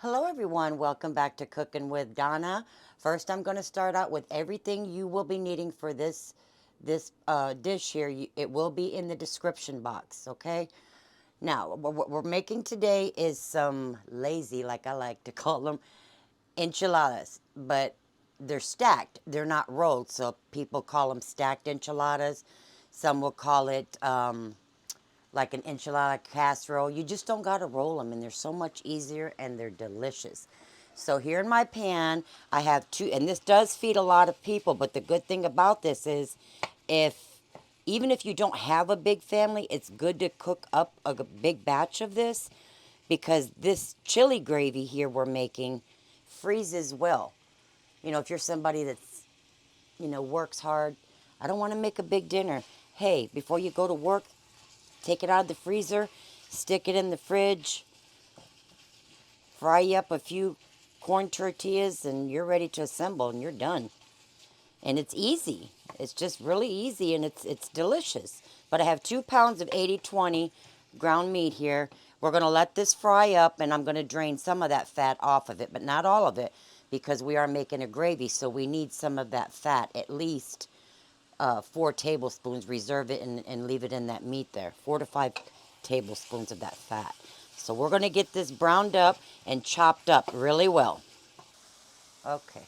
Hello everyone, welcome back to Cooking with Donna. First I'm going to start out with everything you will be needing for this dish here. It will be in the description box, okay? Now, what we're making today is some lazy, like I like to call them, enchiladas, but they're stacked. They're not rolled, so people call them stacked enchiladas. Some will call it like an enchilada casserole. You just don't got to roll them, and they're so much easier and they're delicious. So here in my pan, I have two, and this does feed a lot of people, but the good thing about this is if even if you don't have a big family, it's good to cook up a big batch of this because this chili gravy here we're making freezes well. If you're somebody that's, works hard, I don't want to make a big dinner. Hey, before you go to work, take it out of the freezer, stick it in the fridge, fry you up a few corn tortillas, and you're ready to assemble, and you're done. And it's easy. It's just really easy, and it's delicious. But I have 2 pounds of 80/20 ground meat here. We're going to let this fry up, and I'm going to drain some of that fat off of it, but not all of it, because we are making a gravy, so we need some of that fat, at least 4 tablespoons. Reserve it and leave it in that meat there. 4 to 5 tablespoons of that fat. So we're going to get this browned up and chopped up really well. Okay.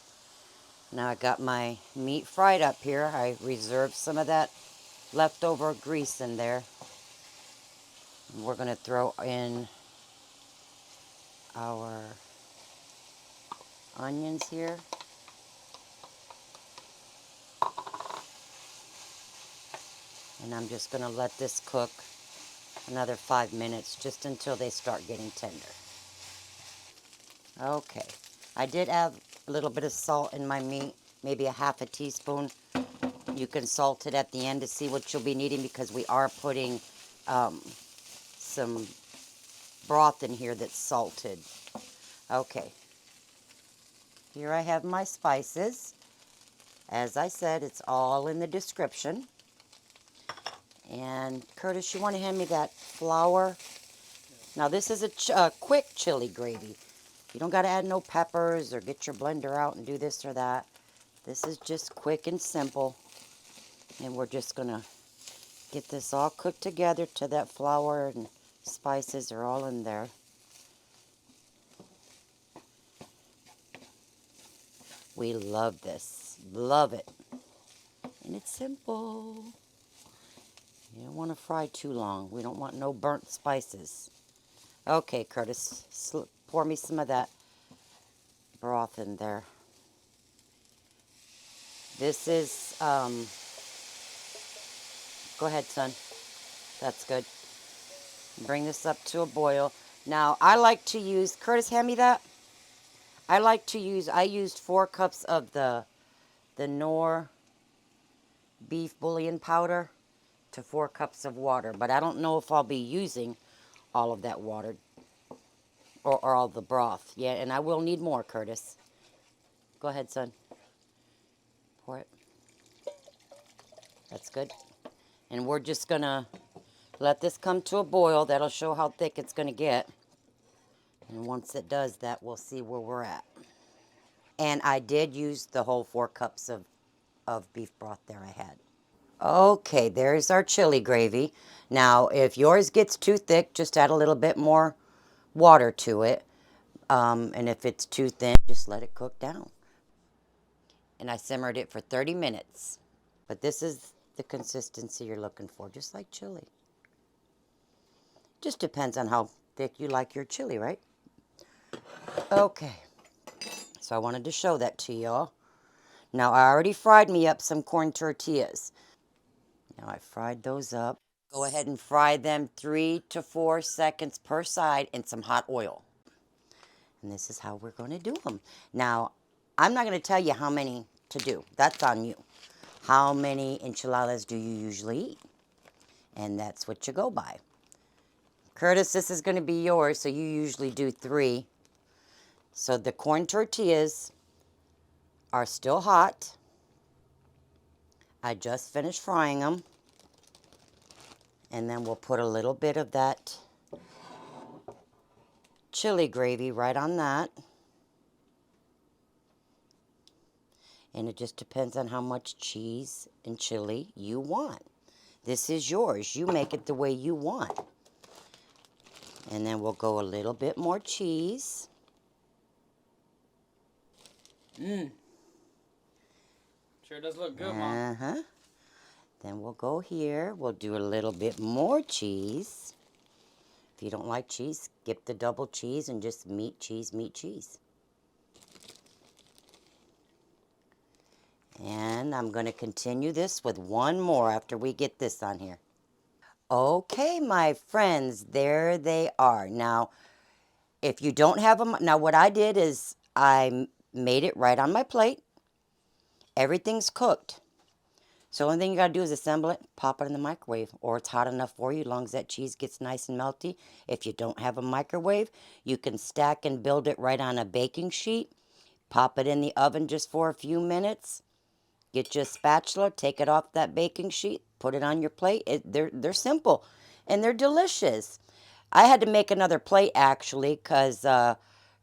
Now I got my meat fried up here. I reserved some of that leftover grease in there. And we're going to throw in our onions here. And I'm just going to let this cook another 5 minutes just until they start getting tender. Okay. I did add a little bit of salt in my meat, maybe a half a teaspoon. You can salt it at the end to see what you'll be needing because we are putting some broth in here that's salted. Okay. Here I have my spices. As I said, it's all in the description. And Curtis, you want to hand me that flour? Now this is a quick chili gravy. You don't got to add no peppers or get your blender out and do this or that. This is just quick and simple. And we're just going to get this all cooked together to that flour and spices are all in there. We love this. Love it. And it's simple. You don't want to fry too long. We don't want no burnt spices. Okay, Curtis, pour me some of that broth in there. This is, go ahead, son. That's good. Bring this up to a boil. Now, I like to use, Curtis, hand me that. I used 4 cups of the Knorr beef bouillon powder to 4 cups of water. But I don't know if I'll be using all of that water or all the broth. Yeah, and I will need more, Curtis. Go ahead, son. Pour it. That's good. And we're just going to let this come to a boil. That'll show how thick it's going to get. And once it does that, we'll see where we're at. And I did use the whole 4 cups of beef broth there I had. Okay, there's our chili gravy. Now, if yours gets too thick, just add a little bit more water to it. And if it's too thin, just let it cook down. And I simmered it for 30 minutes. But this is the consistency you're looking for, just like chili. Just depends on how thick you like your chili, right? Okay. So I wanted to show that to y'all. Now, I already fried me up some corn tortillas. Now, I fried those up. Go ahead and fry them 3 to 4 seconds per side in some hot oil. And this is how we're going to do them. Now, I'm not going to tell you how many to do. That's on you. How many enchiladas do you usually eat? And that's what you go by. Curtis, this is going to be yours, so you usually do 3. So the corn tortillas are still hot. I just finished frying them. And then we'll put a little bit of that chili gravy right on that. And it just depends on how much cheese and chili you want. This is yours. You make it the way you want. And then we'll go a little bit more cheese. Mmm. Sure does look good, Mom. Uh-huh. Then we'll go here. We'll do a little bit more cheese. If you don't like cheese, skip the double cheese and just meat, cheese, meat, cheese. And I'm going to continue this with one more after we get this on here. Okay, my friends, there they are. Now, if you don't have them, now what I did is I made it right on my plate. Everything's cooked. So the only thing you got to do is assemble it, pop it in the microwave, or it's hot enough for you as long as that cheese gets nice and melty. If you don't have a microwave, you can stack and build it right on a baking sheet. Pop it in the oven just for a few minutes. Get your spatula, take it off that baking sheet, put it on your plate. They're simple, and they're delicious. I had to make another plate, actually, because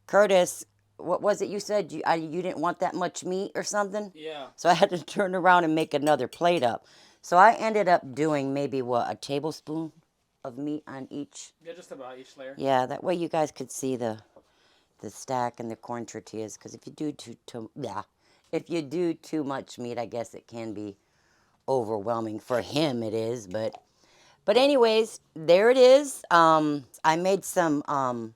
Curtis, what was it you said? You didn't want that much meat or something? Yeah. So I had to turn around and make another plate up. So I ended up doing maybe, what, a tablespoon of meat on each? Yeah, just about each layer. Yeah, that way you guys could see the stack and the corn tortillas, because if you do if you do too much meat, I guess it can be overwhelming. For him it is, but anyways, there it is. I made some,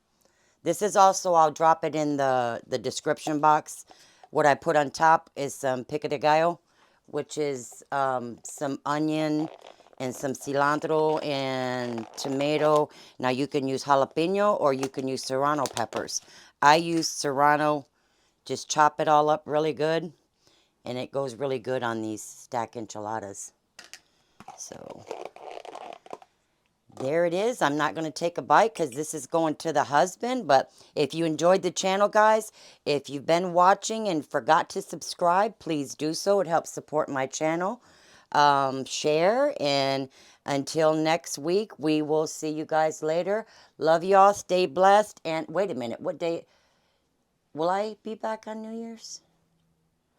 this is also, I'll drop it in the description box. What I put on top is some pico de gallo, which is some onion and some cilantro and tomato. Now you can use jalapeño or you can use Serrano peppers. I use Serrano. Just chop it all up really good, and it goes really good on these stack enchiladas. So there it is. I'm not going to take a bite because this is going to the husband. But if you enjoyed the channel, guys, if you've been watching and forgot to subscribe, please do so. It helps support my channel. Share, and until next week, we will see you guys later. Love y'all. Stay blessed. And wait a minute. What day? Will I be back on New Year's?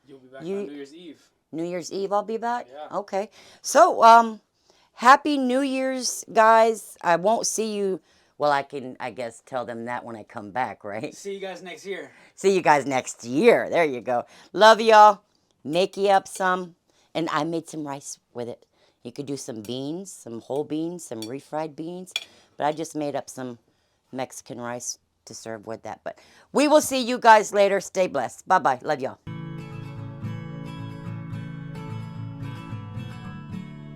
You'll be back on New Year's Eve. New Year's Eve I'll be back? Yeah. Okay. So, Happy New Year's, guys. I won't see you. Well, I can, I guess, tell them that when I come back, right? See you guys next year. See you guys next year. There you go. Love y'all. Make you up some. And I made some rice with it. You could do some beans, some whole beans, some refried beans. But I just made up some Mexican rice to serve with that. But we will see you guys later. Stay blessed. Bye-bye. Love y'all.